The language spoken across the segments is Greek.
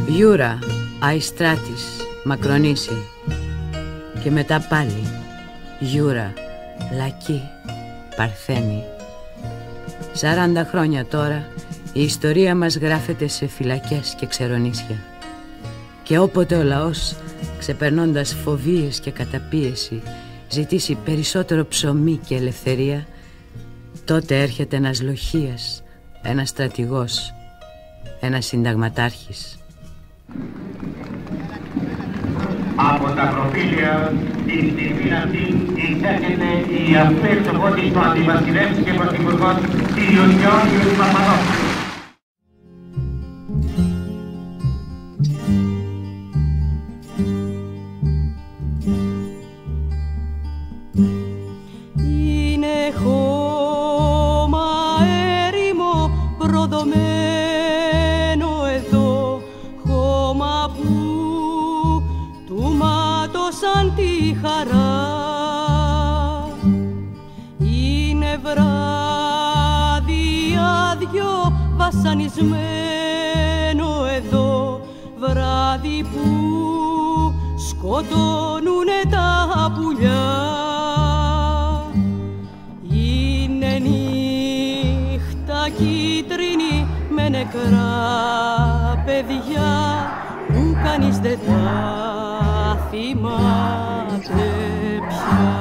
Γιούρα, Αϊστράτης, Μακρονήσι. Και μετά πάλι Γιούρα, Λακή, Παρθένη. 40 χρόνια τώρα η ιστορία μας γράφεται σε φυλακές και ξερονίσια. Και όποτε ο λαός, ξεπερνώντας φοβίες και καταπίεση, ζητήσει περισσότερο ψωμί και ελευθερία, τότε έρχεται ένας λοχείας, ένας στρατηγός, ένας συνταγματάρχης. Από τα προφίλια της στιγμήν αυτή εισέρχεται η απέξοχότης του αντιβασιλεύς και πρωθυπουργός κ. Γεώργιος Παπαδόπουλος. Είναι χώμα έρημο προδομένο εδώ, χώμα που του μάτωσαν τη χαρά. Είναι βράδυ άδειο βασανισμένο εδώ, βράδυ που σκοτώνουνε τα πουλιά. Είναι νύχτα κίτρινη με νεκρά παιδιά που κανείς δεν τα θυμάται πια.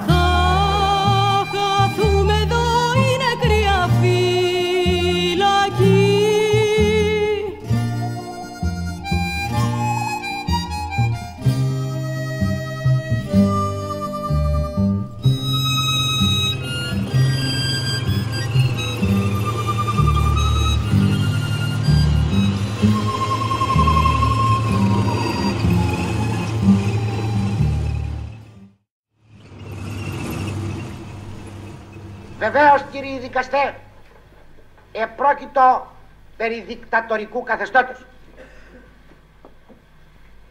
Θα χαθούμε εδώ, είναι κρύα φυλακή. Βεβαίως, κύριοι δικαστέ, επρόκειτο περί δικτατορικού καθεστώτος.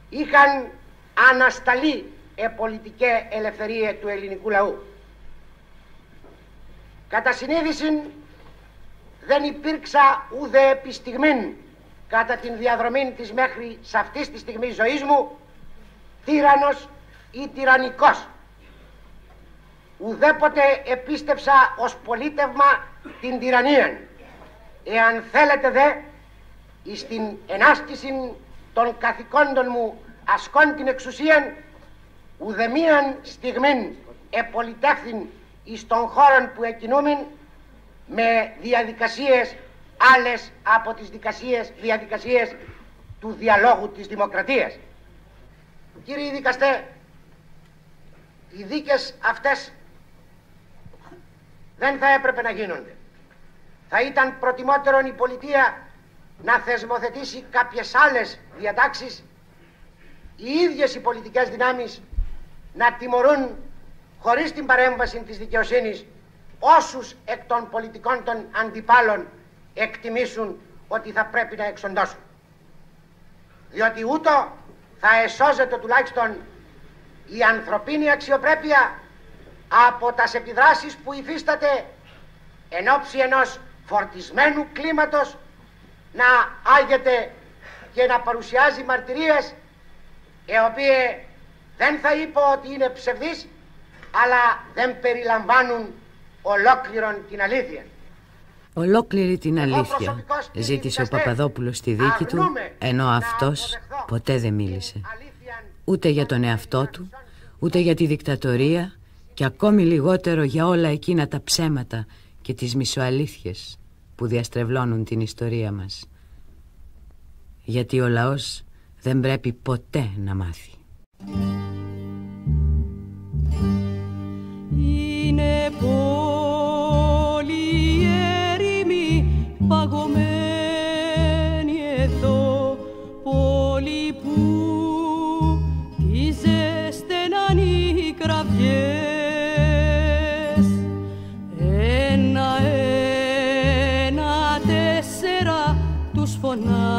Είχαν ανασταλεί πολιτικέ ελευθερία του ελληνικού λαού. Κατά συνείδηση δεν υπήρξα ουδέ επιστιγμήν κατά την διαδρομή της μέχρι σε αυτής τη στιγμή ζωής μου τύραννος ή τυραννικός. Ουδέποτε επίστεψα ως πολίτευμα την τυραννία. Εάν θέλετε δε, εις την ενάσκηση των καθηκόντων μου ασκών την εξουσίαν, ουδεμίαν στιγμήν επολιτεύθην εις των χώρων που εκκινούμεν με διαδικασίες άλλες από τις διαδικασίες του διαλόγου της δημοκρατίας. Κύριοι δικαστέ, οι δίκες αυτές δεν θα έπρεπε να γίνονται. Θα ήταν προτιμότερον η πολιτεία να θεσμοθετήσει κάποιες άλλες διατάξεις, οι ίδιες οι πολιτικές δυνάμεις να τιμωρούν χωρίς την παρέμβαση της δικαιοσύνης όσους εκ των πολιτικών των αντιπάλων εκτιμήσουν ότι θα πρέπει να εξοντώσουν. Διότι ούτω θα εσώζεται τουλάχιστον η ανθρωπίνη αξιοπρέπεια από τας επιδράσεις που υφίσταται εν ώψη ενός φορτισμένου κλίματος να άγεται και να παρουσιάζει μαρτυρίες οι οποίες δεν θα είπω ότι είναι ψευδείς, αλλά δεν περιλαμβάνουν ολόκληρον την αλήθεια. Ολόκληρη την αλήθεια ζήτησε ο Παπαδόπουλος στη δίκη του, ενώ αυτός ποτέ δεν μίλησε. Ούτε για τον εαυτό του, ούτε για τη δικτατορία και ακόμη λιγότερο για όλα εκείνα τα ψέματα και τις μισοαλήθειες που διαστρεβλώνουν την ιστορία μας. Γιατί ο λαός δεν πρέπει ποτέ να μάθει. Είναι πόλη έρημη παγωμένη εδώ, πόλη που τη ζέστεναν οι κραυγές. Ένα-ένα 4 τους φωνάζαμε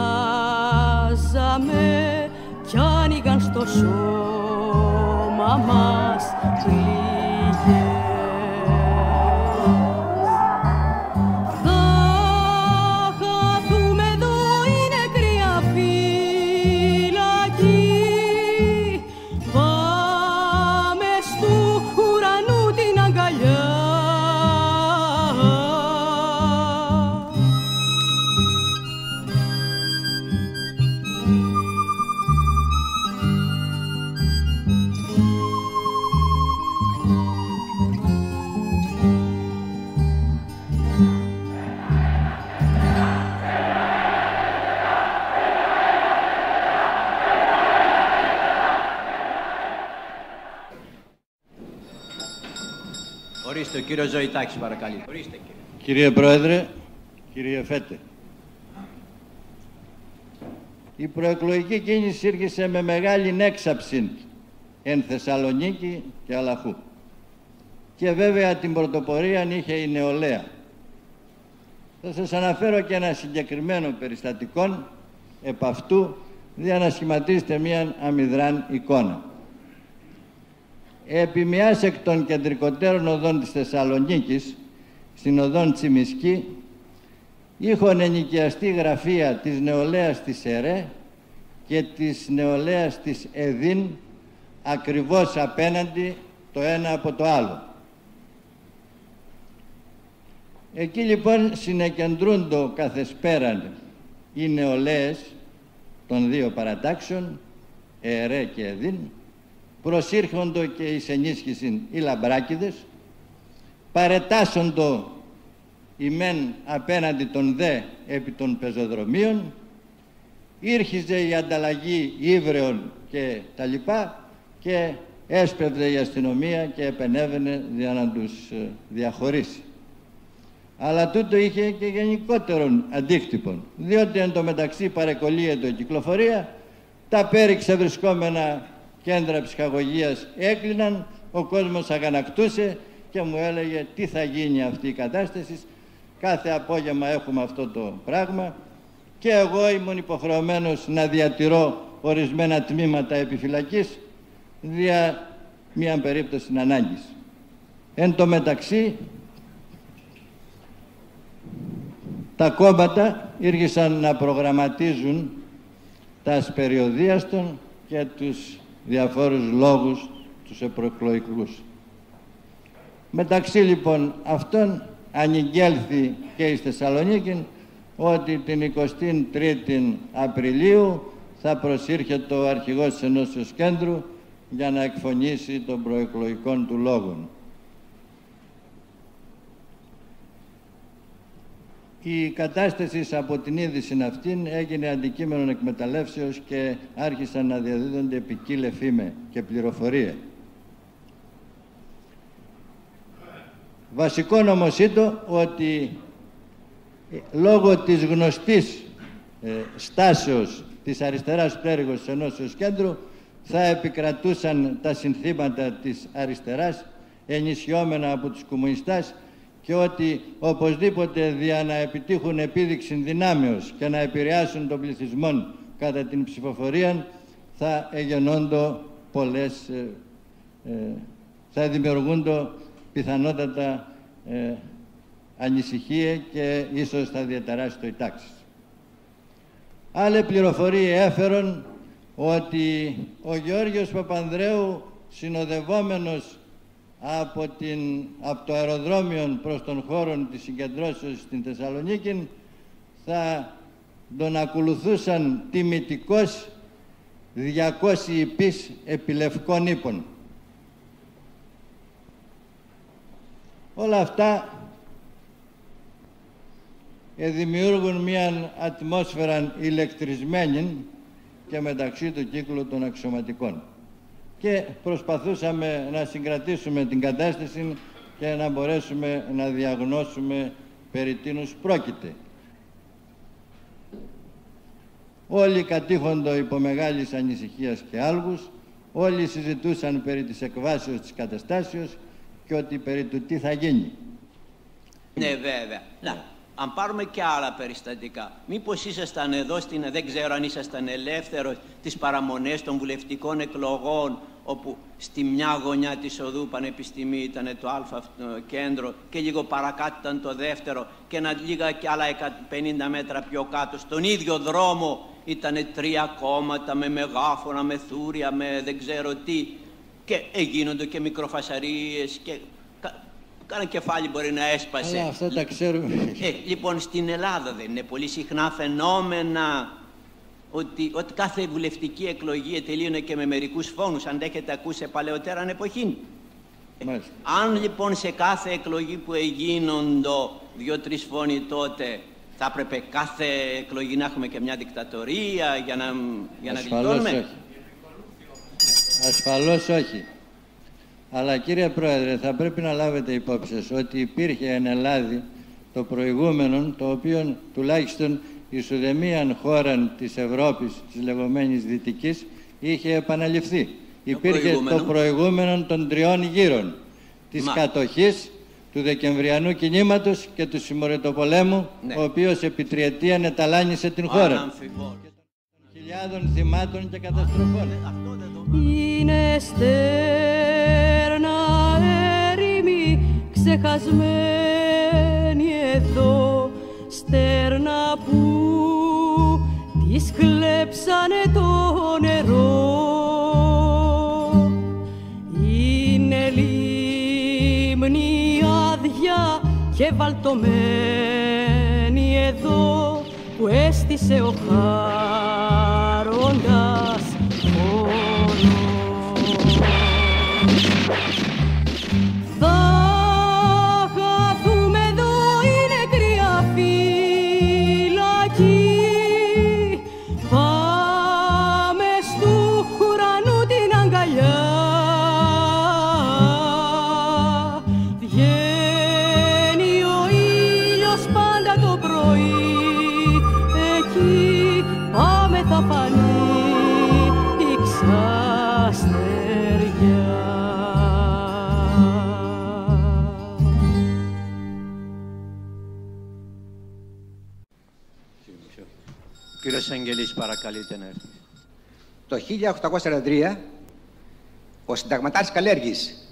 κι άνοιγαν στο σώμα μας πληγές. Θα χαθούμε εδώ, είναι κρύα φυλακή. Πάμε στου ουρανού την αγκαλιά. Ορίστε, ο κύριος Ζωητάκης, παρακαλεί. Ορίστε, κύριε. Κύριε Πρόεδρε, κύριε Φέτε, η προεκλογική κίνηση ήρχισε με μεγάλη έξαψη εν Θεσσαλονίκη και Αλαχού. Και βέβαια την πρωτοπορία είχε η νεολαία. Θα σας αναφέρω και ένα συγκεκριμένο περιστατικό επ' αυτού, για να σχηματίσετε μία αμυδράν εικόνα. Επί μιας εκ των κεντρικότερων οδών της Θεσσαλονίκης, στην οδόν Τσιμισκή, είχον ενοικιαστεί γραφεία της νεολαίας της ΕΡΕ και της νεολαίας της ΕΔΗΝ, ακριβώς απέναντι το ένα από το άλλο. Εκεί λοιπόν συνεκεντρούντο καθεσπέραν οι νεολαίες των δύο παρατάξεων, ΕΡΕ και ΕΔΗΝ, προσήρχοντο και εις ενίσχυση οι λαμπράκηδες, παρετάσσοντο η μεν απέναντι των δε επί των πεζοδρομίων, ήρχιζε η ανταλλαγή ύβρεων και τα λοιπά και έσπευδε η αστυνομία και επενέβαινε για να τους διαχωρίσει. Αλλά τούτο είχε και γενικότερον αντίκτυπον, διότι εν τω μεταξύ παρεκολύεται η κυκλοφορία, τα πέριξε βρισκόμενα κέντρα ψυχαγωγίας έκλειναν, ο κόσμος αγανακτούσε και μου έλεγε τι θα γίνει αυτή η κατάσταση. Κάθε απόγευμα έχουμε αυτό το πράγμα και εγώ ήμουν υποχρεωμένος να διατηρώ ορισμένα τμήματα επιφυλακής δια μια περίπτωση ανάγκης. Εν τω μεταξύ τα κόμματα ήρχισαν να προγραμματίζουν τα περιοδίαστον και τους διαφόρους λόγους τους προεκλογικούς. Μεταξύ λοιπόν αυτών ανηγγέλθη και στη Θεσσαλονίκη ότι την 23η Απριλίου θα προσήρχεται ο αρχηγός της Ενώσεως Κέντρου για να εκφωνήσει των προεκλογικών του λόγων. Η κατάσταση από την είδηση αυτήν έγινε αντικείμενο εκμεταλλεύσεως και άρχισαν να διαδίδονται ποικίλε φήμε και πληροφορία. Βασικό όμως ήταν ότι λόγω της γνωστής στάσεως της αριστεράς πτέρυγος της Ενώσεως Κέντρου θα επικρατούσαν τα συνθήματα της αριστεράς ενισχυόμενα από τους κομμουνιστάς και ότι οπωσδήποτε για να επιτύχουν επίδειξη δυνάμεως και να επηρεάσουν τον πληθυσμό κατά την ψηφοφορία θα εγενόντο πολλές, θα δημιουργούντο πιθανότατα ανησυχία και ίσως θα διαταράσει το η τάξη. Άλλη πληροφορία έφερον ότι ο Γεώργιος Παπανδρέου, συνοδευόμενος από το αεροδρόμιο προς τον χώρο της συγκεντρώσεως στην Θεσσαλονίκη, θα τον ακολουθούσαν τιμητικώς 200 υπείς επιλευκών ύπων. Όλα αυτά δημιούργουν μια ατμόσφαιρα ηλεκτρισμένη και μεταξύ του κύκλου των αξιωματικών. Και προσπαθούσαμε να συγκρατήσουμε την κατάσταση και να μπορέσουμε να διαγνώσουμε περί τίνους πρόκειται. Όλοι κατήχοντο υπό μεγάλης ανησυχίας και άλγους, όλοι συζητούσαν περί της εκβάσεως της καταστάσεως και ότι περί του τι θα γίνει. Ναι, βέβαια. Να, αν πάρουμε και άλλα περιστατικά, μήπως ήσασταν εδώ, δεν ξέρω αν ήσασταν ελεύθερος, τις παραμονές των βουλευτικών εκλογών, όπου στη μια γωνιά της οδού Πανεπιστημίου ήταν το Α κέντρο και λίγο παρακάτω ήταν το δεύτερο και λίγα και άλλα 50 μέτρα πιο κάτω, στον ίδιο δρόμο ήταν 3 κόμματα με μεγάφωνα, με θούρια, με δεν ξέρω τι, και γίνονται και μικροφασαρίες και κάνα κεφάλι μπορεί να έσπασε. Αυτά τα ξέρουμε. Λοιπόν, στην Ελλάδα δεν είναι πολύ συχνά φαινόμενα ότι κάθε βουλευτική εκλογή τελείωνε και με μερικούς φόνους, αν έχετε ακούσει παλαιότερα εποχή. Αν λοιπόν σε κάθε εκλογή που εγίνονται 2-3 φόνοι, τότε θα έπρεπε κάθε εκλογή να έχουμε και μια δικτατορία για να γλιτώνουμε. Ασφαλώς όχι. Αλλά κύριε Πρόεδρε, θα πρέπει να λάβετε υπόψη σας ότι υπήρχε εν Ελλάδη το προηγούμενο, το οποίο τουλάχιστον εις ουδεμίαν χώραν της Ευρώπης, της λεγόμενης Δυτικής, είχε επαναληφθεί. Υπήρχε το προηγούμενο των 3 γύρων της κατοχής, του Δεκεμβριανού κινήματος και του Συμμορετοπολέμου, ο οποίος επί 3 ετία εταλάνισε την χώρα. Και των χιλιάδων θυμάτων και καταστροφών. Είναι στέρνα έρημη ξεχασμένη εδώ, στέρνα που της χλέψανε το νερό. Είναι λίμνη άδεια και βαλτωμένη εδώ, που έστησε ο χάροντας πόνο. Θα χαθούμε εδώ, είναι κρύα φυλακή. Πάμε στου ουρανού την αγκαλιά. Βγαίνει ο ήλιος πάντα το πρωί, εκεί πάμε θα φανεί η ξαστεριά. Κύριος Αγγελής, παρακαλείτε να έρθει. Το 1843 ο συνταγματάρχης Καλέργης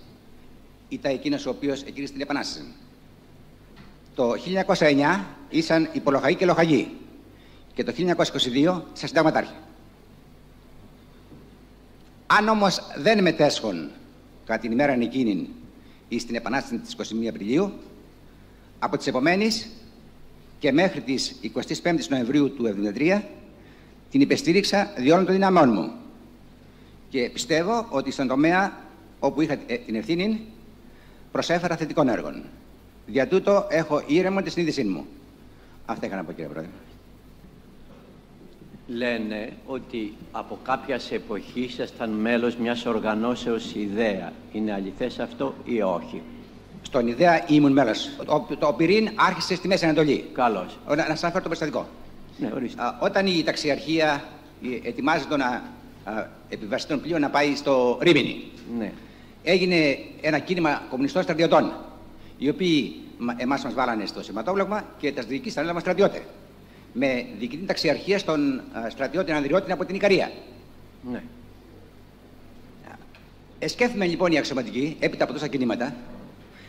ήταν εκείνος ο οποίος εκήρυσε την Επανάσταση. Το 1909 ήσαν οι Πολοχαγοί και Λοχαγοί και το 1922 σαν συνταγματάρχη. Αν όμως δεν μετέσχουν κατά την ημέρα εκείνη ή στην Επανάσταση της 21 Απριλίου, από τις επομένες και μέχρι τις 25 Νοεμβρίου του 1973 την υπεστήριξα διόλων των δυνάμεών μου και πιστεύω ότι στον τομέα όπου είχα την ευθύνη προσέφερα θετικών έργων. Δια τούτο έχω ήρεμο τη συνείδησή μου. Αυτά είχα να πω, κύριε Πρόεδρε. Λένε ότι από κάποια εποχή ήσασταν μέλος μιας οργανώσεως ιδέα. Είναι αληθές αυτό ή όχι? Στον ιδέα ήμουν μέλος. Το πυρήν άρχισε στη Μέση Ανατολή. Καλώς. Να σας αναφέρω το περιστατικό. Ναι, ορίστε. Όταν η ταξιαρχία ετοιμάζεται να επιβαστεί τον πλοίο να πάει στο Ρήμινι, ναι, έγινε ένα κίνημα κομμουνιστών στρατιωτών, οι οποίοι εμάς μας βάλανε στο σηματόβλεγμα και τα διοικήσαν έλαβαν στρατιώτε. Με διοικητή ταξιαρχία στον στρατιώτη Ανδριώτη από την Ικαρία. Ναι. Σκέφτομαι λοιπόν οι αξιωματικοί, έπειτα από τόσα κινήματα,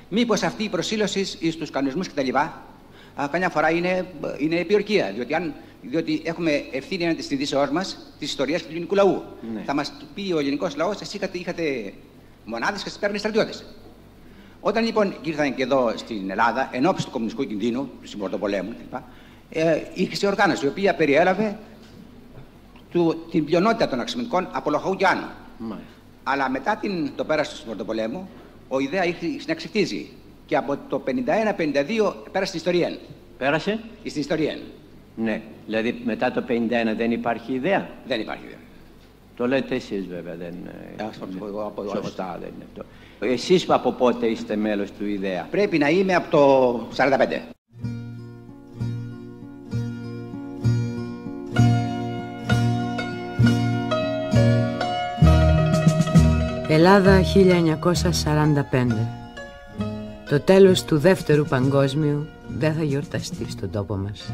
μήπως αυτή η προσήλωση στους κανονισμούς κτλ. Καμιά φορά είναι επιορκία. Διότι έχουμε ευθύνη έναντι της συνειδήσεώς μας, της ιστορίας και του ελληνικού λαού. Ναι. Θα μας πει ο ελληνικός λαός, εσείς είχατε μονάδες και σας παίρνουν στρατιώτες. Όταν λοιπόν ήρθαν και εδώ στην Ελλάδα, εν ώψη του κομμουνιστικού κινδύνου, του Συμμορτοπολέμου κλπ., ήρθε οργάνωση η οποία περιέλαβε την πλειονότητα των αξιωματικών από Λοχαγού και άνω. Αλλά μετά το πέρας του Συμμορτοπολέμου, ο ιδέα ήρθε να ξεχτίζει. Και από το 51-52 πέρασε στην ιστορία. Πέρασε? Στην ιστορία. Ναι. Δηλαδή μετά το 51 δεν υπάρχει ιδέα? Δεν υπάρχει ιδέα. Το λέτε εσείς βέβαια, δεν σωστά δεν είναι αυτό. Εσείς από πότε είστε μέλος του ιδέα? Πρέπει να είμαι από το 45. Ελλάδα 1945. Το τέλος του Δεύτερου Παγκόσμιου δεν θα γιορταστεί στον τόπο μας.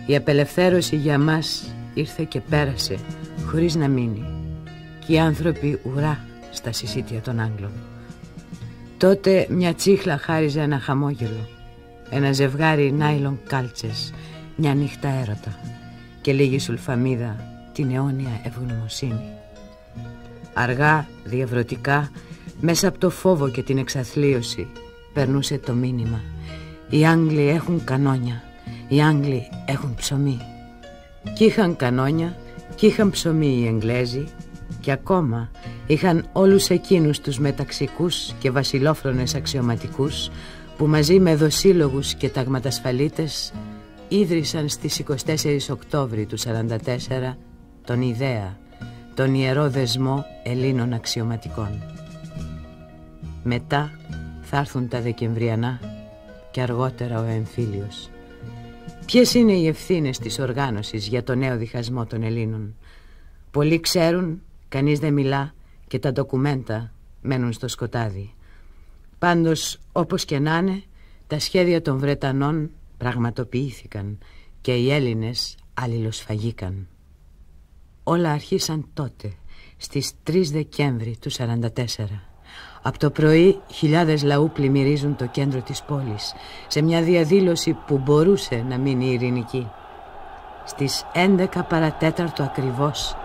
Η απελευθέρωση για μας ήρθε και πέρασε χωρίς να μείνει, και οι άνθρωποι ουρά στα συσίτια των Άγγλων. Τότε μια τσίχλα χάριζε ένα χαμόγελο, ένα ζευγάρι νάιλον κάλτσες, μια νύχτα έρωτα και λίγη σουλφαμίδα την αιώνια ευγνωμοσύνη. Αργά, διαβρωτικά, μέσα από το φόβο και την εξαθλίωση περνούσε το μήνυμα: οι Άγγλοι έχουν κανόνια, οι Άγγλοι έχουν ψωμί. Κι είχαν κανόνια, κι είχαν ψωμί οι Εγγλέζοι, και ακόμα είχαν όλους εκείνους τους μεταξικούς και βασιλόφρονες αξιωματικούς που μαζί με δοσύλλογους και ταγματασφαλίτες ίδρυσαν στις 24 Οκτώβρη του 1944 τον ιδέα, τον ιερό δεσμό Ελλήνων αξιωματικών. Μετά θα έρθουν τα Δεκεμβριανά και αργότερα ο εμφύλιος. Ποιες είναι οι ευθύνες της οργάνωσης για το νέο διχασμό των Ελλήνων? Πολλοί ξέρουν, κανείς δεν μιλά και τα ντοκουμέντα μένουν στο σκοτάδι. Πάντως, όπως και να είναι, τα σχέδια των Βρετανών πραγματοποιήθηκαν και οι Έλληνες αλληλοσφαγήκαν. Όλα αρχίσαν τότε, στις 3 Δεκέμβρη του 1944. Από το πρωί χιλιάδες λαού πλημμυρίζουν το κέντρο της πόλης, σε μια διαδήλωση που μπορούσε να μείνει ειρηνική. Στις 11 παρατέταρτο ακριβώς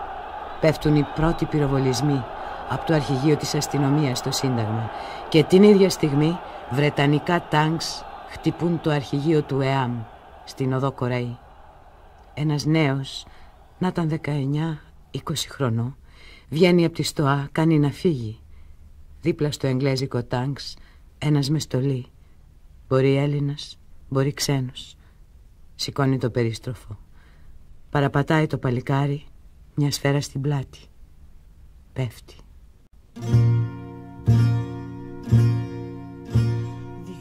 πέφτουν οι πρώτοι πυροβολισμοί από το αρχηγείο της αστυνομίας στο Σύνταγμα, και την ίδια στιγμή βρετανικά τάγκς χτυπούν το αρχηγείο του ΕΑΜ στην οδό Κορέη. Ένας νέος, να ήταν 19-20 χρονών, βγαίνει από τη στοά, κάνει να φύγει. Δίπλα στο εγγλέζικο τάγκς ένας με στολή. Μπορεί Έλληνας, μπορεί ξένος. Σηκώνει το περίστροφο. Παραπατάει το παλικάρι μια σφαίρα στην πλάτη. Πέφτει.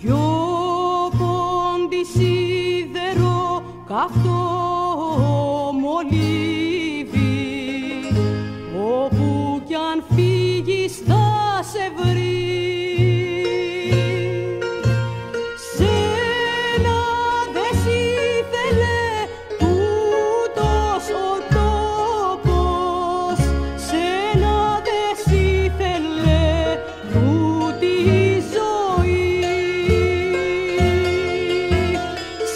Δυο πόντι σίδερο καυτό μολύβι, όπου κι αν φύγεις θα σε βρει. Σένα δε σ' ήθελε τούτος ο τόπος, σένα δε σ' ήθελε τούτη η ζωή.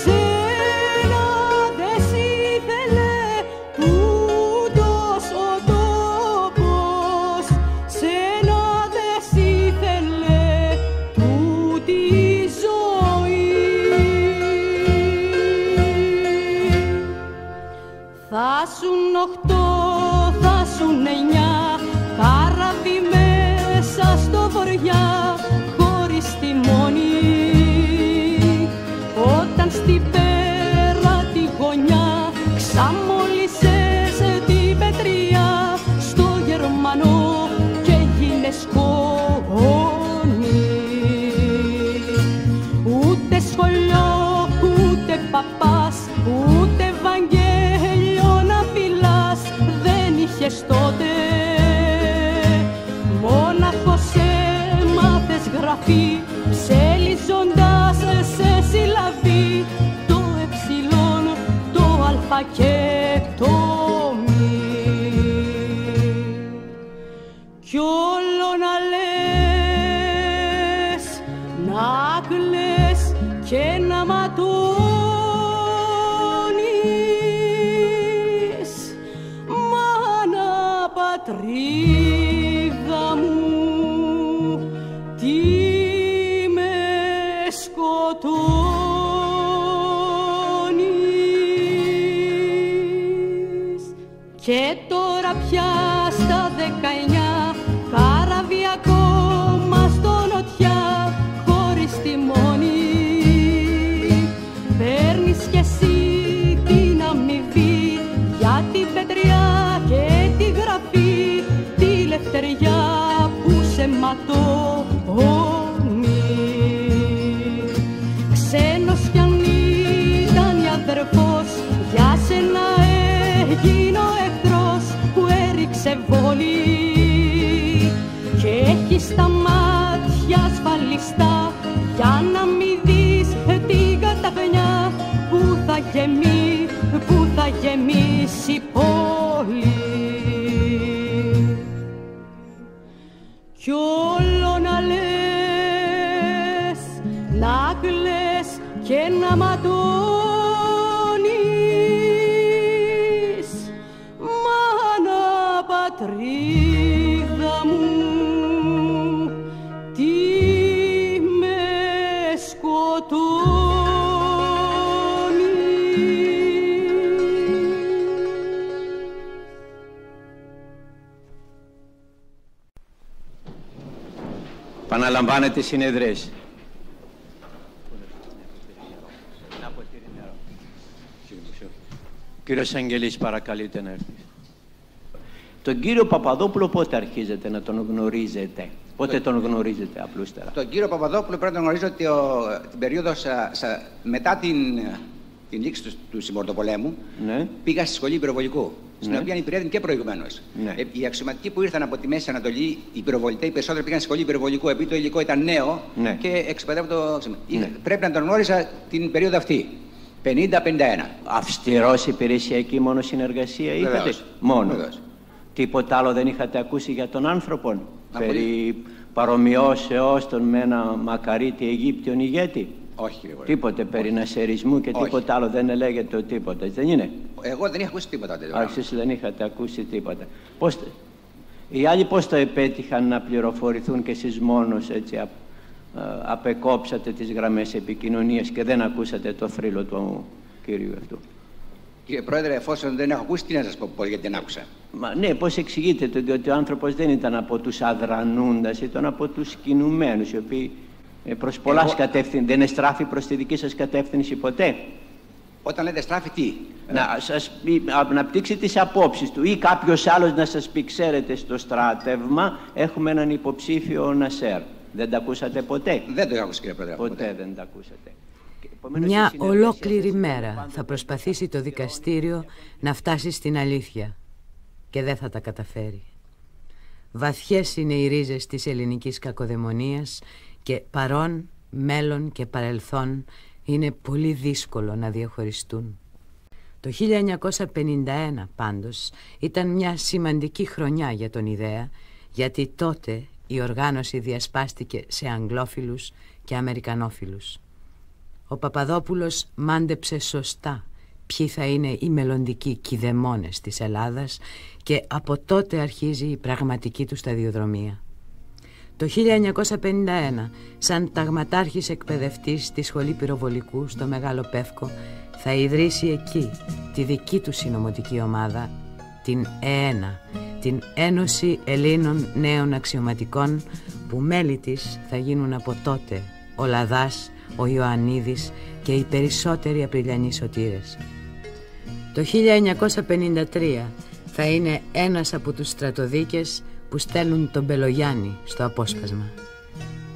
Σένα δε σ' ήθελε τούτος ο τόπος, σένα δε σ' ήθελε τούτη η ζωή. Θα σουν 8, θα σουν 9, καράβι μέσα στο βοριά, χωρίς τιμόνι. Όταν στην πέρα τη γωνιά ξαμόλυσες την πετριά, στο Γερμανό και γίνε σκόνη. Ούτε σχολείο, ούτε παπάς, ούτε Ευαγγέλιο να φυλάς δεν είχες τότε. Μόναχος έμαθες γραφή, ψελίζοντας σε συλλαβή το εψιλόν, το αλφα και το μη. Κι όλο να λες, να κλαις και να ματώνεις, μάνα πατρίδα μου, τι με σκοτώνεις. Και τώρα πια στα 19, καράβι ακόμα στο νοτιά, χωρίς τιμόνι. Παίρνεις κι εσύ την αμοιβή για την πετριά και τη γραφή, τη λευτεριά που σε ματώνει. Ξένος κι αν ήταν η αδερφός, για σένα έγινε ο εχθρός που έριξε βόλη. Και έχεις τα μάτια ασφαλιστά για να μη δεις την καρδιά γεμί, που θα γεμίσει η πόλη. Κι όλο να λες, να κλαις και να ματώνεις, μάνα πατρίδα μου, τι με σκοτώνει. Παναλαμβάνεται συνεδρίες. Κύριος Αγγελής, παρακαλείτε να έρθει. Τον κύριο Παπαδόπουλο πότε αρχίζετε να τον γνωρίζετε? Πότε τον γνωρίζετε απλούστερα? Τον κύριο Παπαδόπουλο πρέπει να τον γνωρίζω την περίοδο μετά την λήξη του Συμπορτοπολέμου. Ναι. Πήγα στη σχολή πυροβολικού, στην Ναι. οποία υπηρέτην και προηγουμένως. Ναι. Οι αξιωματικοί που ήρθαν από τη Μέση Ανατολή, οι πυροβολητές, οι περισσότεροι πήγαν στη σχολή πυροβολικού, επειδή το υλικό ήταν νέο, Ναι. και εξυπηρετεύω το. Ναι. Πρέπει να τον γνώριζα την περίοδο αυτή. 50-51. Αυστηρός υπηρεσιακή μόνο συνεργασία είχατε? Βεβαίως. Μόνο. Βεβαίως. Τίποτα άλλο δεν είχατε ακούσει για τον άνθρωπο? Πολύ. Περί παρομοιώσεώς τον με ένα μακαρίτη Αιγύπτιον ηγέτη? Όχι, κύριε Βορρά. Τίποτε περί νασερισμού και Όχι. τίποτα άλλο δεν έλεγεται τίποτα, δεν είναι? Εγώ δεν είχα ακούσει τίποτα τέτοιο. Εσείς δεν είχατε ακούσει τίποτα. Οι άλλοι πώς το επέτυχαν να πληροφορηθούν και εσείς μόνος έτσι απεκόψατε τις γραμμές επικοινωνίας και δεν ακούσατε το θρύλο του κύριου αυτού? Κύριε Πρόεδρε, εφόσον δεν έχω ακούσει, τι να σας πω γιατί δεν άκουσα. Μα ναι, πώς εξηγείτε το, διότι ο άνθρωπος δεν ήταν από τους αδρανούντας, ήταν από τους κινουμένους, οι οποίοι προς πολλάς κατεύθυνση, δεν εστράφει προς τη δική σας κατεύθυνση ποτέ? Όταν λέτε στράφη, τι? Να σας πει, να αναπτύξει τις απόψεις του ή κάποιος άλλος να σας πει, ξέρετε, στο στράτευμα έχουμε έναν υποψήφιο Νασέρ. Δεν τα ακούσατε ποτέ? Δεν το είχα ακούσει, κύριε Πρόεδρε. Ποτέ δεν τα ακούσατε. Μια ολόκληρη μέρα θα προσπαθήσει το δικαστήριο να φτάσει στην αλήθεια και δεν θα τα καταφέρει. Βαθιές είναι οι ρίζες της ελληνικής κακοδαιμονίας και παρόν, μέλλον και παρελθόν είναι πολύ δύσκολο να διαχωριστούν. Το 1951 πάντως ήταν μια σημαντική χρονιά για τον ιδέα, γιατί τότε η οργάνωση διασπάστηκε σε αγγλόφιλους και αμερικανόφιλους. Ο Παπαδόπουλος μάντεψε σωστά ποιοι θα είναι οι μελλοντικοί κηδεμόνες της Ελλάδας και από τότε αρχίζει η πραγματική του σταδιοδρομία. Το 1951, σαν ταγματάρχης εκπαιδευτής στη Σχολή Πυροβολικού στο Μεγάλο Πεύκο, θα ιδρύσει εκεί τη δική του συνωμοτική ομάδα, την ΕΕΝΑ, την Ένωση Ελλήνων Νέων Αξιωματικών, που μέλη της θα γίνουν από τότε ο Λαδάς, ο Ιωαννίδης και οι περισσότεροι απριλιανοί σωτήρες. Το 1953 θα είναι ένας από τους στρατοδίκες που στέλνουν τον Μπελογιάννη στο απόσπασμα.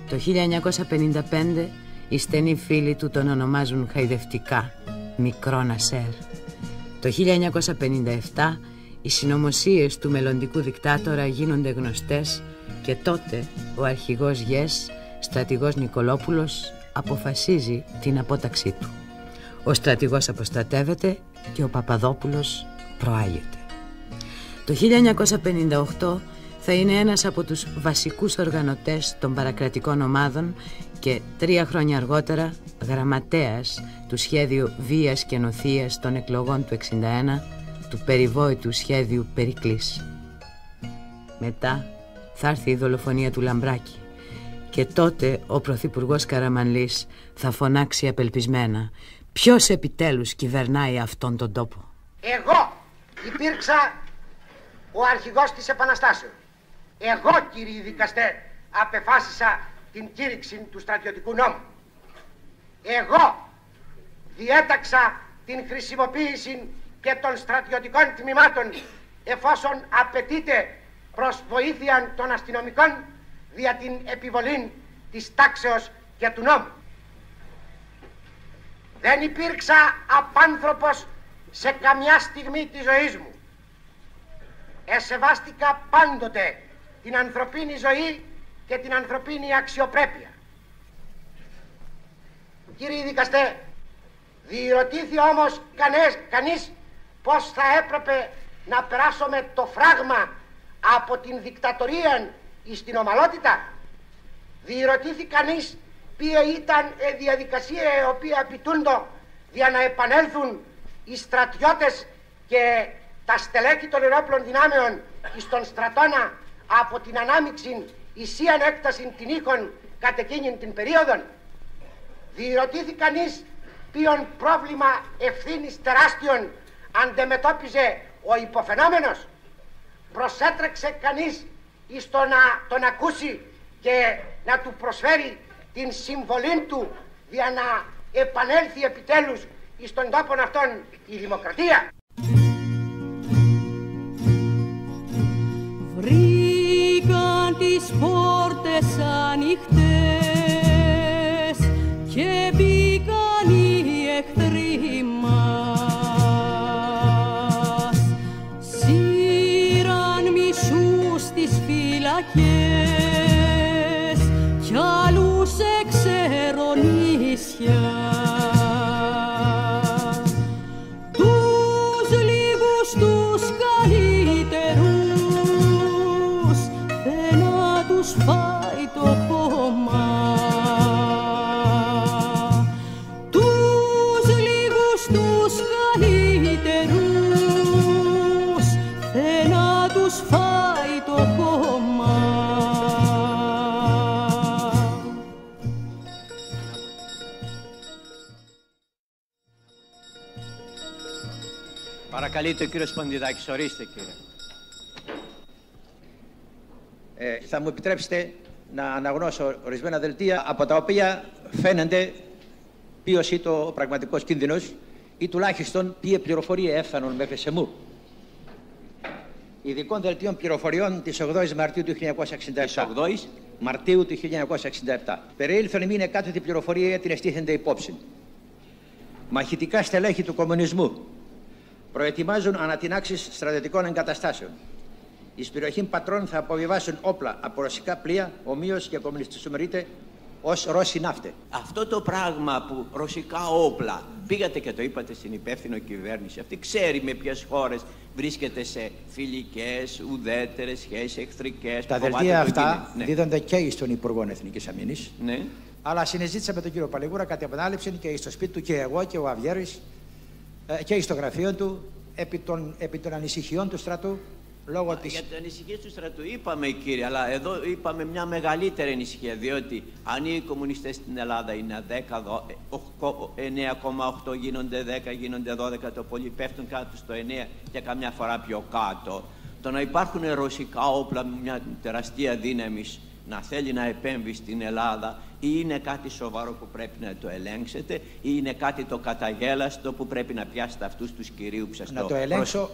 Το 1955 οι στενοί φίλοι του τον ονομάζουν χαϊδευτικά Μικρό Νασέρ. Το 1957 οι συνωμοσίες του μελλοντικού δικτάτορα γίνονται γνωστές και τότε ο αρχηγός ΓΕΣ, στρατηγός Νικολόπουλος, αποφασίζει την απόταξή του. Ο στρατηγός αποστρατεύεται και ο Παπαδόπουλος προάγεται. Το 1958 θα είναι ένας από τους βασικούς οργανωτές των παρακρατικών ομάδων και 3 χρόνια αργότερα γραμματέας του σχέδιου βίας και νοθείας των εκλογών του 1961, του περιβόητου σχέδιου Περικλής. Μετά θα έρθει η δολοφονία του Λαμπράκη και τότε ο πρωθυπουργός Καραμανλής θα φωνάξει απελπισμένα: ποιος επιτέλους κυβερνάει αυτόν τον τόπο? Εγώ υπήρξα ο αρχηγός της Επαναστάσεως. Εγώ, κύριοι δικαστέ, απεφάσισα την κήρυξη του στρατιωτικού νόμου. Εγώ διέταξα την χρησιμοποίηση και των στρατιωτικών τμήματων εφόσον απαιτείται προς βοήθεια των αστυνομικών δια την επιβολή της τάξεως και του νόμου. Δεν υπήρξα απάνθρωπος σε καμιά στιγμή της ζωής μου. Εσεβάστηκα πάντοτε την ανθρωπίνη ζωή και την ανθρωπίνη αξιοπρέπεια. Κύριοι δικαστέ, Διερωτήθη όμως κανείς πώς θα έπρεπε να περάσουμε το φράγμα από την δικτατορία στην ομαλότητα. Διερωτήθη κανείς ποια ήταν η διαδικασία η οποία επιτούντο για να επανέλθουν οι στρατιώτες και τα στελέχη των ενόπλων δυνάμεων στον στρατόνα από την ανάμειξη ισίαν έκταση την ήχων κατ' εκείνη την περίοδο. Διερωτήθη κανείς ποιον πρόβλημα ευθύνης τεράστιων αντιμετώπιζε ο υποφαινόμενος. Προσέτρεξε κανείς εις το να τον ακούσει και να του προσφέρει την συμβολή του για να επανέλθει επιτέλους εις τον τόπο αυτόν η δημοκρατία. Βρήκαν τις πόρτες ανοιχτές και μπήκαν οι εχθροί μας. Σύραν μισούς στις φυλακές κι άλλους εξερονίσια. Τους λίγους τους καλύτερους δεν να τους φάει το χώμα. Τους λίγους τους καλύτερους δεν να τους φάει το χώμα. Παρακαλείται ο κύριος Ποντιδάκης, ορίστε κύριε. Θα μου επιτρέψετε να αναγνώσω ορισμένα δελτία από τα οποία φαίνεται ποιος είναι ο πραγματικός κίνδυνος ή τουλάχιστον ποια πληροφορία έφταναν μέχρι σε μου. Ειδικών δελτίων πληροφοριών της 8ης Μαρτίου του 1967. 8ης Μαρτίου του 1967. Περιήλθον ημίν εκάτοτη πληροφορία την εστίθενται υπόψη. Μαχητικά στελέχη του κομμουνισμού προετοιμάζουν ανατινάξεις στρατιωτικών εγκαταστάσεων. Εις περιοχήν Πατρών θα αποβιβάσουν όπλα από ρωσικά πλοία, ομοίως και κομμουνιστικοποιούνται ως Ρώσοι ναύτε. Αυτό το πράγμα που ρωσικά όπλα, πήγατε και το είπατε στην υπεύθυνο κυβέρνηση, αυτή ξέρει με ποιες χώρες βρίσκεται σε φιλικές, ουδέτερες σχέσεις, εχθρικές. Τα δελτία αυτά δίδονται και στον Υπουργό Εθνικής Αμήνης. Ναι. Αλλά συνεζήτησα με τον κύριο Παλιγούρα κατ' επανάληψη και στο σπίτι του και εγώ και ο Αβιέρης και στο γραφείο του επί των ανησυχιών του στρατού. Λόγω της... Για τις ανησυχίες του στρατού είπαμε κύριε, αλλά εδώ είπαμε μια μεγαλύτερη ανησυχία, διότι αν οι κομμουνιστές στην Ελλάδα είναι 9,8 γίνονται 10, γίνονται 12, το πολύ πέφτουν κάτω στο 9 και καμιά φορά πιο κάτω. Το να υπάρχουν ρωσικά όπλα με μια τεράστια δύναμη να θέλει να επέμβει στην Ελλάδα, ή είναι κάτι σοβαρό που πρέπει να το ελέγξετε, ή είναι κάτι το καταγέλαστο που πρέπει να πιάσετε αυτούς τους κυρίους που σας να το ελέγξω.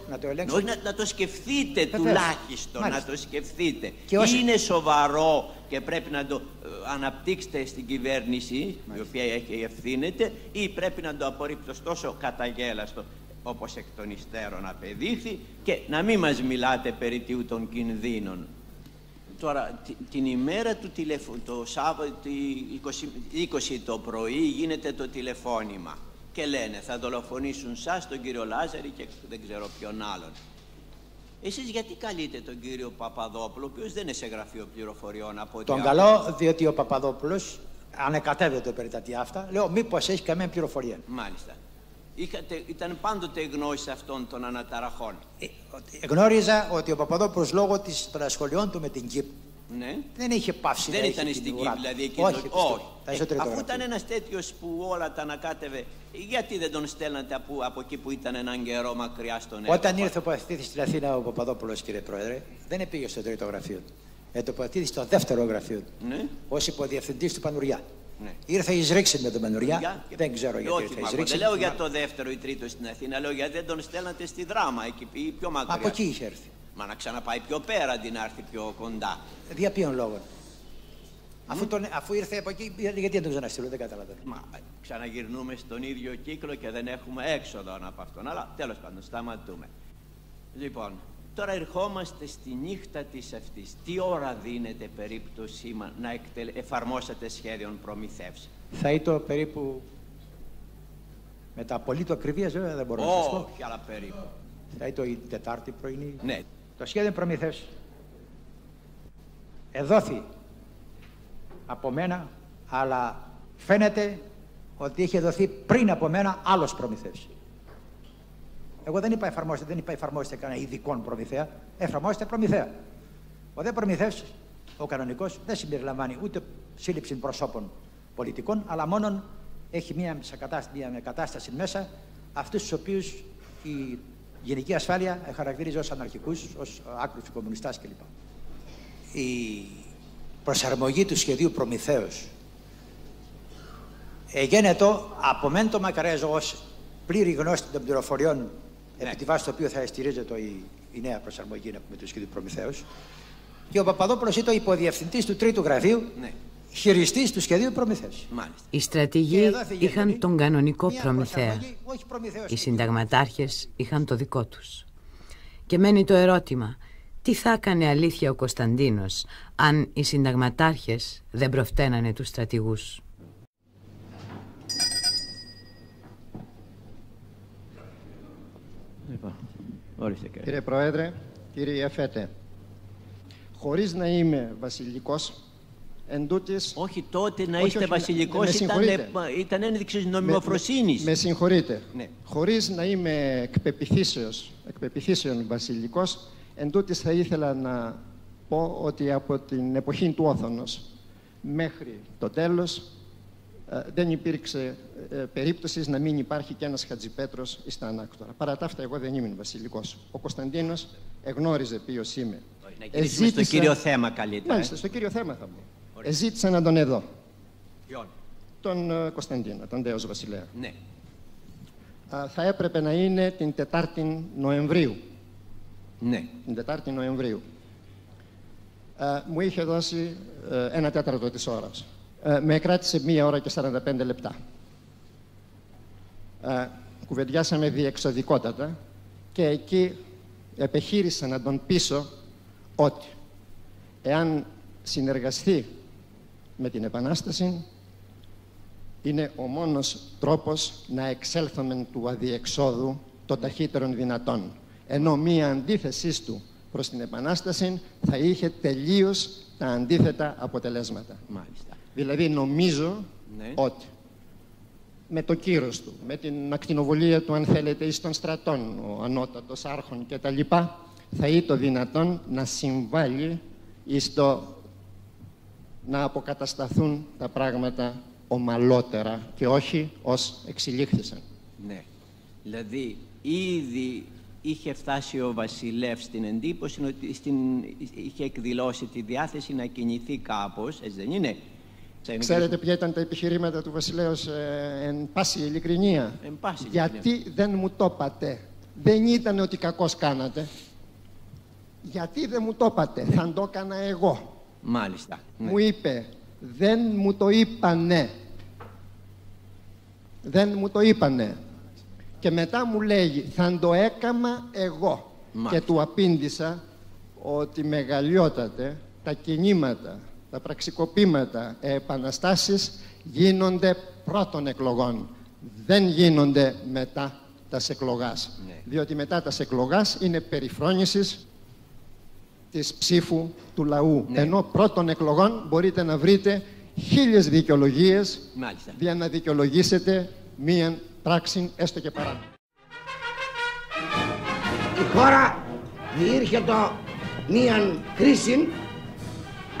Όχι, να το σκεφτείτε τουλάχιστον, μάλιστα. Να το σκεφτείτε. Και όσοι... Είναι σοβαρό και πρέπει να το αναπτύξετε στην κυβέρνηση, μάλιστα. Η οποία ευθύνεται, ή πρέπει να το απορρίπτω τόσο καταγέλαστο όπως εκ των υστέρων απεδείχθη και να μην μας μιλάτε περί των κινδύνων. Τώρα, την ημέρα του το Σάββατο 20 το πρωί γίνεται το τηλεφώνημα και λένε θα δολοφονήσουν σας, τον κύριο Λάζαρη και δεν ξέρω ποιον άλλον. Εσείς γιατί καλείτε τον κύριο Παπαδόπουλο, ο οποίος δεν είναι σε γραφείο πληροφοριών από τον καλό, διότι ο Παπαδόπουλος ανεκατεύεται περί τα τι αυτά, λέω μήπως έχει καμία πληροφορία. Μάλιστα. Ήταν πάντοτε γνώση αυτών των αναταραχών. Γνώριζα ότι ο Παπαδόπουλος λόγω των ασχολιών του με την ΚΙΠ δεν είχε πάυσει. Δεν ήταν στην ΚΙΠ δηλαδή εκεί. Όχι. Αφού ήταν ένας τέτοιος που όλα τα ανακάτευε, γιατί δεν τον στέλνατε από εκεί που ήταν έναν καιρό μακριά στον έδαφο. Όταν ήρθε ο τοποθετήθη στην Αθήνα ο Παπαδόπουλος, κύριε Πρόεδρε, δεν πήγε στο τρίτο γραφείο. Τοποθετήθη στο δεύτερο γραφείο ως υποδιευθυντής του Πανουριά. Ναι. Ήρθε εις ρήξη με τον Πανουριά, δεν ξέρω γιατί ήρθε εις ρήξη. Δεν λέω για το δεύτερο ή τρίτο στην Αθήνα, λέω γιατί δεν τον στέλνατε στη Δράμα, εκεί πιο μακριά. Από εκεί είχε έρθει. Μα να ξαναπάει πιο πέρα αντί να έρθει πιο κοντά. Δια ποιον λόγο. Αφού ήρθε από εκεί, γιατί δεν τον ξαναστείλω, δεν καταλαβαίνω. Μα ξαναγυρνούμε στον ίδιο κύκλο και δεν έχουμε έξοδο από αυτόν, αλλά τέλος πάντων σταματούμε. Λοιπόν, τώρα ερχόμαστε στη νύχτα της αυτής. Τι ώρα δίνεται περίπου σήμα να εφαρμόσετε σχέδιον προμηθεύσεων? Θα ήταν περίπου Με τα απολύτω ακριβίας βέβαια δεν μπορώ να σας πω. Όχι, αλλά περίπου. Θα ήταν η Τετάρτη πρωινή. Ναι. Το σχέδιο προμηθεύσεων εδόθη από μένα, αλλά φαίνεται ότι είχε δοθεί πριν από μένα άλλος προμηθεύς. Εγώ δεν είπα εφαρμόστε κανένα ειδικών προμηθέα, εφαρμόστε προμηθέα. Ο δε προμηθεύς, ο κανονικός, δεν συμπεριλαμβάνει ούτε σύλληψη προσώπων πολιτικών, αλλά μόνον έχει μια κατάσταση μέσα αυτούς τους οποίους η Γενική Ασφάλεια χαρακτηρίζει ως αναρχικούς, ως άκρους κομμουνιστάς κλπ. Η προσαρμογή του σχεδίου προμηθέως γίνεται από μεν το μακαρέζω ως πλήρη γνώση των πληροφοριών, επί τη βάση του οποίου θα στηρίζεται η νέα προσαρμογή με το σχέδιο προμηθέως, και ο Παπαδόπουλος ήταν υποδιευθυντής του τρίτου γραφείου, χειριστής του σχεδίου προμηθέως. Οι στρατηγοί είχαν τον κανονικό προμηθέα. Οι συνταγματάρχες είχαν το δικό τους. Και μένει το ερώτημα, τι θα έκανε αλήθεια ο Κωνσταντίνος αν οι συνταγματάρχες δεν προφταίνανε τους στρατηγούς. Κύριε Πρόεδρε, κύριε Εφέτε, χωρίς να είμαι βασιλικός, εντούτοις... Όχι, τότε να είστε βασιλικός ήταν ένδειξη νομιμοφροσύνης. Με συγχωρείτε. Ναι. Χωρίς να είμαι εκπεπιθήσεων βασιλικός, εντούτοις θα ήθελα να πω ότι από την εποχή του Όθωνος μέχρι το τέλος δεν υπήρξε περίπτωση να μην υπάρχει και ένας Χατζηπέτρος στα ανάκτορα. Παρά τα αυτά, εγώ δεν ήμουν βασιλικός. Ο Κωνσταντίνος εγνώριζε ποιος είμαι. Να γυρίσουμε στο κύριο θέμα καλύτερα. Μάλιστα, στο κύριο θέμα θα πω. Εζήτησα να τον εδώ. Ποιον? Τον Κωνσταντίνο, τον Δέος Βασιλέα. Ναι. Θα έπρεπε να είναι την 4η Νοεμβρίου. Ναι. Την 4η Νοεμβρίου. Μου είχε δώσει 1/4 της ώρας. Με κράτησε 1 ώρα και 45 λεπτά. Κουβεντιάσαμε διεξοδικότατα και εκεί επιχείρησα να τον πείσω ότι εάν συνεργαστεί με την Επανάσταση είναι ο μόνος τρόπος να εξέλθουμε του αδιεξόδου το ταχύτερον δυνατόν. Ενώ μία αντίθεσή του προς την Επανάσταση θα είχε τελείως τα αντίθετα αποτελέσματα. Μάλιστα. Δηλαδή νομίζω ότι με το κύρος του, με την ακτινοβολία του αν θέλετε εις των στρατών, ο ανώτατος άρχον κτλ, θα ήταν δυνατόν να συμβάλλει εις το να αποκατασταθούν τα πράγματα ομαλότερα και όχι ως εξελίχθησαν. Ναι. Δηλαδή ήδη είχε φτάσει ο βασιλεύς στην εντύπωση ότι είχε εκδηλώσει τη διάθεση να κινηθεί κάπως, έτσι δεν είναι? Ξέρετε ποια ήταν τα επιχειρήματα του βασιλέως εν πάση ειλικρινία? Γιατί δεν μου το είπατε? Δεν ήταν ότι κακώς κάνατε. Γιατί δεν μου το είπατε? Θα το έκανα εγώ. Μάλιστα. Ναι. Μου είπε, δεν μου το είπανε. Δεν μου το είπανε. Και μετά μου λέγει, θα το έκανα εγώ. Μάλιστα. Και του απήντησα ότι μεγαλειότατε τα κινήματα, τα πραξικοπήματα, επαναστάσεις γίνονται πρώτων εκλογών. Δεν γίνονται μετά τας εκλογάς. Ναι. Διότι μετά τας εκλογάς είναι περιφρόνησης της ψήφου του λαού. Ναι. Ενώ πρώτων εκλογών μπορείτε να βρείτε 1000 δικαιολογίες για να δικαιολογήσετε μία πράξη έστω και παρά. Η χώρα διήρχετο μίαν κρίση,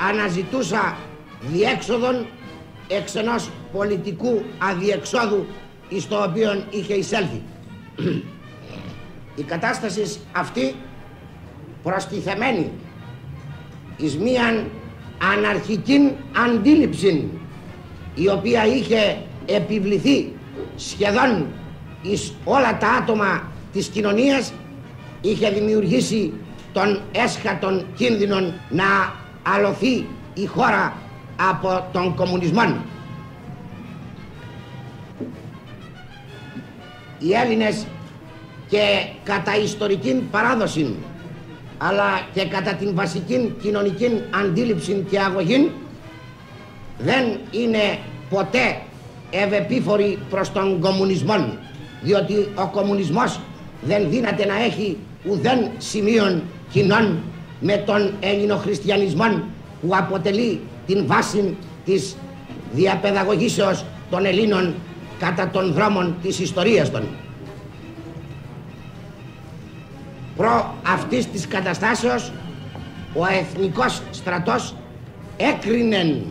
αναζητούσα διέξοδον εξ ενός πολιτικού αδιεξόδου εις το οποίο είχε εισέλθει. Η κατάσταση αυτή προστιθεμένη εις μίαν αναρχική αντίληψη η οποία είχε επιβληθεί σχεδόν εις όλα τα άτομα της κοινωνίας, είχε δημιουργήσει τον έσχατον κίνδυνο να αλωθεί η χώρα από τον κομμουνισμό. Οι Έλληνες και κατά ιστορική παράδοση αλλά και κατά την βασική κοινωνική αντίληψη και αγωγή δεν είναι ποτέ ευεπίφοροι προς τον κομμουνισμό. διότι ο κομμουνισμός δεν δύναται να έχει ουδέν σημείων κοινών με τον ελληνοχριστιανισμό που αποτελεί την βάση της διαπαιδαγωγήσεως των Ελλήνων κατά των δρόμων της ιστορίας των. Προ αυτής της καταστάσεως ο εθνικός στρατός έκρινε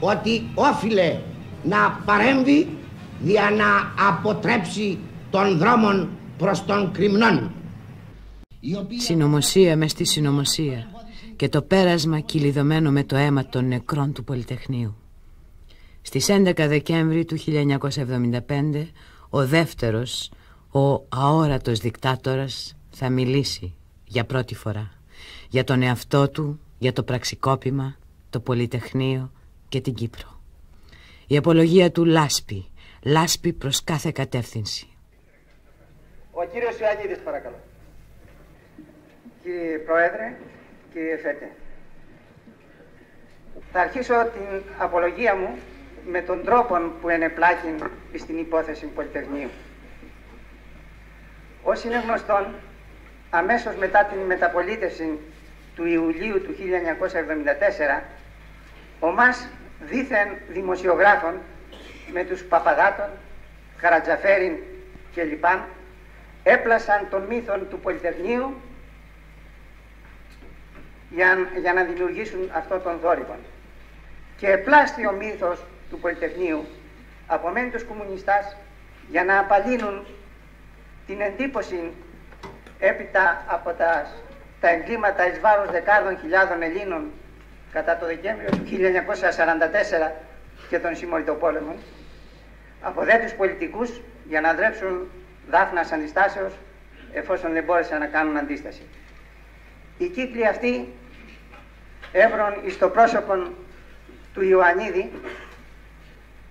ότι όφιλε να παρέμβει για να αποτρέψει των δρόμων προς τον κρυμνόν. Συνωμοσία μες στη συνωμοσία και το πέρασμα κυλιδωμένο με το αίμα των νεκρών του Πολυτεχνείου. Στις 11 Δεκέμβρη του 1975 ο δεύτερος, ο αόρατος δικτάτορας θα μιλήσει για πρώτη φορά για τον εαυτό του, για το πραξικόπημα, το Πολυτεχνείο και την Κύπρο. Η απολογία του λάσπη προς κάθε κατεύθυνση. Ο κύριος Ιωαννίδης, παρακαλώ. Κύριε Πρόεδρε, κύριε Φέτε, θα αρχίσω την απολογία μου με τον τρόπο που ενεπλάκην στην υπόθεση Πολυτεχνείου. Ως είναι γνωστόν, αμέσως μετά την μεταπολίτευση του Ιουλίου του 1974, ομάς δήθεν δημοσιογράφων με τους Παπαδάτων, Χαρατζαφέριν και λοιπάν έπλασαν τον μύθο του Πολυτεχνείου για να δημιουργήσουν αυτό τον θόρυβο. Και επλάστη ο μύθος του Πολυτεχνείου από μεν τους κομμουνιστάς για να απαλύνουν την εντύπωση έπειτα από τα εγκλήματα εις βάρος δεκάδων χιλιάδων Ελλήνων κατά το Δεκέμβριο του 1944 και των συμμοριτοπόλεμων, από δε τους πολιτικούς για να δρέψουν δάφνας αντιστάσεως εφόσον δεν μπόρεσαν να κάνουν αντίσταση. Οι κύκλοι αυτοί έβρον εις το πρόσωπο του Ιωαννίδη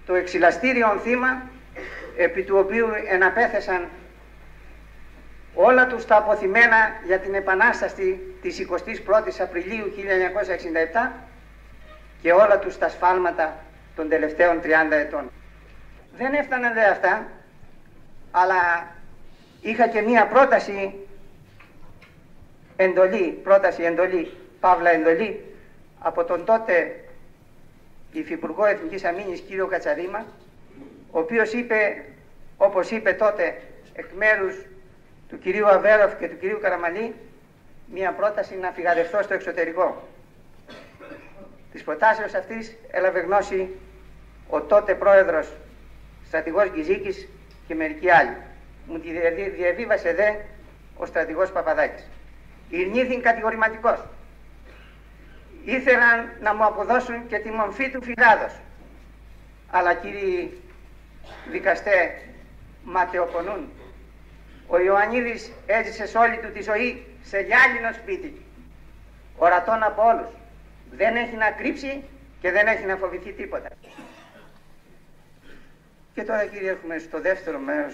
το εξυλαστήριον θύμα επί του οποίου εναπέθεσαν όλα τους τα αποθυμένα για την Επανάσταση της 21ης Απριλίου 1967 και όλα τους τα σφάλματα των τελευταίων 30 ετών. Δεν έφταναν δε αυτά, αλλά είχα και μία πρόταση εντολή, παύλα εντολή, από τον τότε Υφυπουργό Εθνικής Αμήνης κύριο Κατσαρήμα, ο οποίος είπε, όπως είπε τότε εκ μέρους του κυρίου Αβέροφ και του κυρίου Καραμαλή, μία πρόταση να φυγαδευτώ στο εξωτερικό. Της προτάσεως αυτής έλαβε γνώση ο τότε πρόεδρος στρατηγός Γκυζίκης και μερικοί άλλοι. Μου τη διαβίβασε δε ο στρατηγός Παπαδάκης. Ηρνήθην κατηγορηματικός. Ήθελαν να μου αποδώσουν και τη μομφή του φυγάδος. Αλλά κύριοι δικαστέ, ματαιοπονούν. Ο Ιωαννίδης έζησε σε όλη του τη ζωή σε γυάλινο σπίτι. Ορατών από όλους. Δεν έχει να κρύψει και δεν έχει να φοβηθεί τίποτα. Και τώρα κύριε έρχομαι στο δεύτερο μέρος,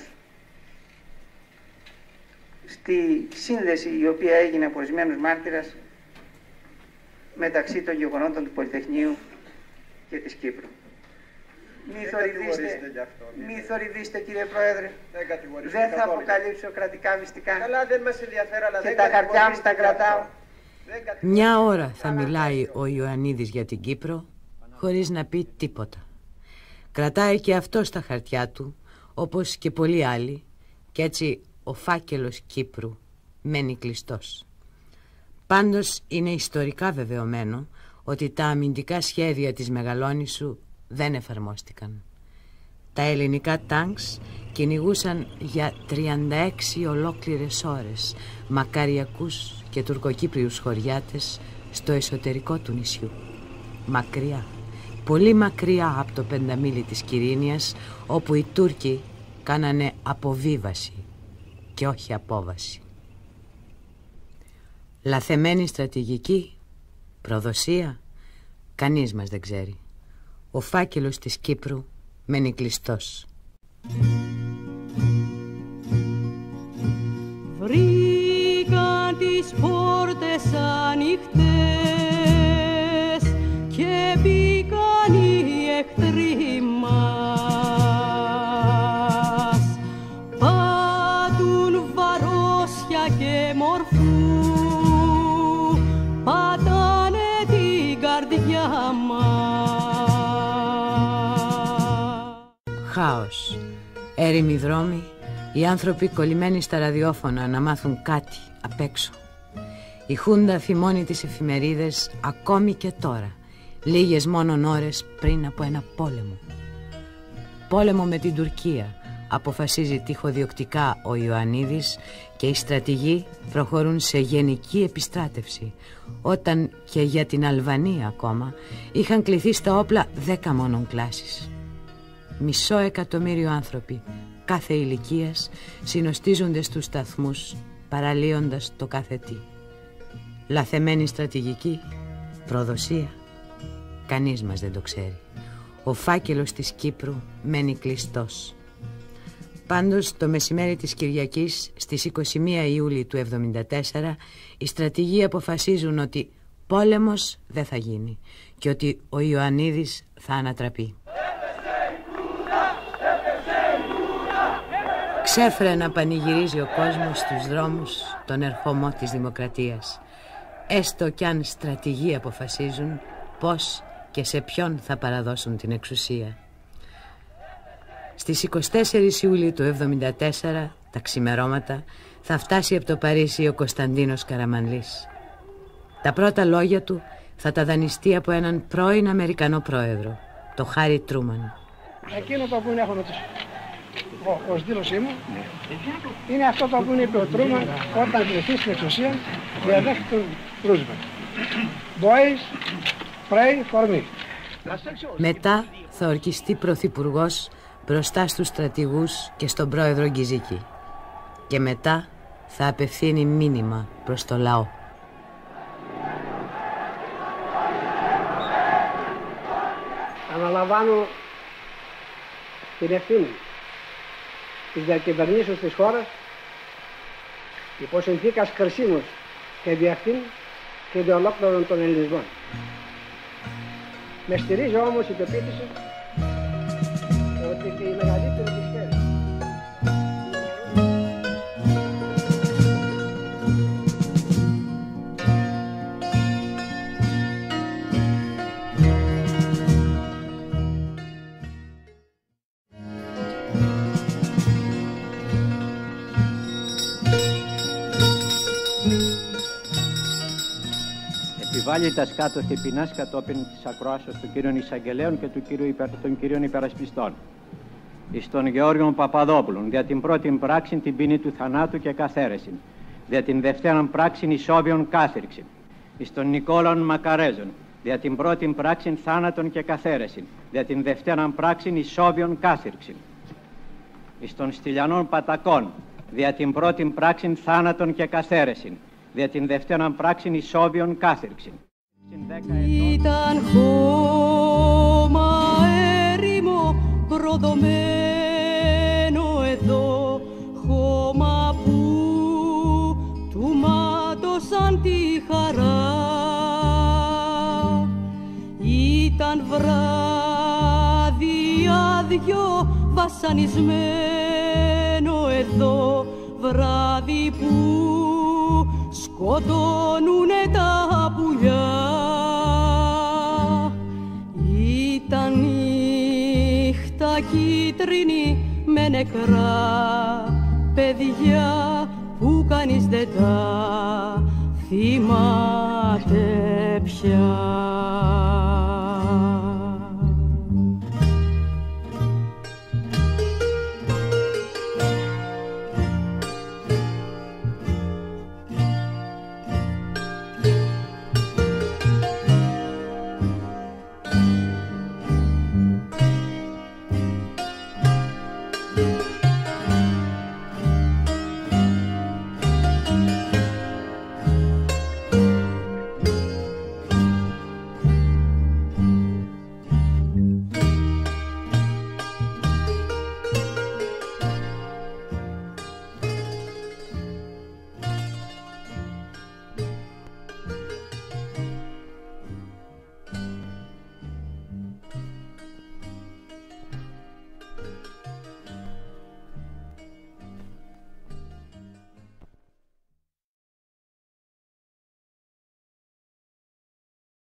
στη σύνδεση η οποία έγινε από ορισμένους μάρτυρας μεταξύ των γεγονότων του Πολυτεχνείου και της Κύπρου. Μη θορυβήστε κύριε Πρόεδρε, δεν θα αποκαλύψω κρατικά μυστικά. Καλά, δεν μας ενδιαφέρει, αλλά και τα χαρτιά μου τα κρατάω. Μια ώρα θα μιλάει ο Ιωαννίδης για την Κύπρο χωρίς να πει τίποτα. Κρατάει και αυτό στα χαρτιά του, όπως και πολλοί άλλοι, και έτσι ο φάκελος Κύπρου μένει κλειστός. Πάντως είναι ιστορικά βεβαιωμένο ότι τα αμυντικά σχέδια της Μεγαλόνισσου δεν εφαρμόστηκαν. Τα ελληνικά τάγκς κυνηγούσαν για 36 ολόκληρες ώρες μακαριακούς και τουρκοκύπριους χωριάτες στο εσωτερικό του νησιού. Μακριά, πολύ μακριά από το πενταμίλι της Κυρίνιας, όπου οι Τούρκοι κάνανε αποβίβαση και όχι απόβαση. Λαθεμένη στρατηγική, προδοσία, κανείς μας δεν ξέρει. Ο φάκελος της Κύπρου μένει κλειστός. Βρήκα τις πόρτες ανοιχτές και μπήκαν οι εχθροί μας. Χάος, έρημοι δρόμοι, οι άνθρωποι κολλημένοι στα ραδιόφωνα να μάθουν κάτι απ' έξω. Η Χούντα θυμώνει τις εφημερίδες ακόμη και τώρα, λίγες μόνον ώρες πριν από ένα πόλεμο. Πόλεμο με την Τουρκία, αποφασίζει τυχοδιοκτικά ο Ιωαννίδης, και οι στρατηγοί προχωρούν σε γενική επιστράτευση, όταν και για την Αλβανία ακόμα είχαν κληθεί στα όπλα 10 μόνον κλάσεις. 500.000 άνθρωποι κάθε ηλικίας συνοστίζονται στους σταθμούς, παραλύοντας το κάθε τι. Λαθεμένη στρατηγική, προδοσία, κανείς μας δεν το ξέρει. Ο φάκελος της Κύπρου μένει κλειστός. Πάντως το μεσημέρι της Κυριακής, στις 21 Ιούλη του 1974, οι στρατηγοί αποφασίζουν ότι πόλεμος δεν θα γίνει και ότι ο Ιωαννίδης θα ανατραπεί. Ξέφρενα πανηγυρίζει ο κόσμος στους δρόμους τον ερχομό της δημοκρατίας. Έστω κι αν στρατηγοί αποφασίζουν πώς και σε ποιον θα παραδώσουν την εξουσία. Στις 24 Ιουλίου του 1974, τα ξημερώματα, θα φτάσει από το Παρίσι ο Κωνσταντίνος Καραμανλής. Τα πρώτα λόγια του θα τα δανειστεί από έναν πρώην Αμερικανό πρόεδρο, το Χάρι Τρούμαν. Εκείνο το οποίο έχω ως δήλωσή μου είναι αυτό το οποίο είπε ο Τρούμαν όταν κληθεί στην εξουσία διαδέχεται τον Ρούσβελτ. Boys, pray for me. Μετά θα ορκιστεί πρωθυπουργός μπροστά στους στρατηγούς και στον πρόεδρο Γκιζίκη. Και μετά θα απευθύνει μήνυμα προς το λαό. Αναλαμβάνω την ευθύνη της διακυβερνήσεως της χώρας υπό συνθήκας κρισίμους και διαχείν και ολόκληρων των ελληνισμών. Με στηρίζει όμως η πεποίθηση ότι και η μεγαλύτερη της χέρης. Επιβάλλεται σκάτω και ποινάς κατόπιν της ακροάσεως των κύριων εισαγγελέων και των κύριων υπερασπιστών. Εις τον Γεώργιον Παπαδόπουλον, δια την πρώτην πράξην την ποινή του θανάτου και καθαίρεσιν, δια την δευτέραν πράξην ισόβιον κάθυρξην. Εις τον Νικόλαον Μακαρέζον, δια την πρώτην πράξην θάνατον και καθαίρεσιν, δια την δευτέραν πράξην ισόβιον κάθυρξην. Εις τον Στυλιανών Πατακών, δια την πρώτην πράξην θάνατον και καθαίρεσιν, δια την δευτέραν πράξην ισόβιον κάθυρξην. Ήταν χώμα έρημο προδομένο εδώ, χώμα που του μάτωσαν τη χαρά. Ήταν βράδυ άδειο βασανισμένο εδώ, βράδυ που σκοτώνουνε τα πουλιά. Ήταν νύχτα κίτρινη με νεκρά παιδιά που κανείς δεν τα θυμάται πια.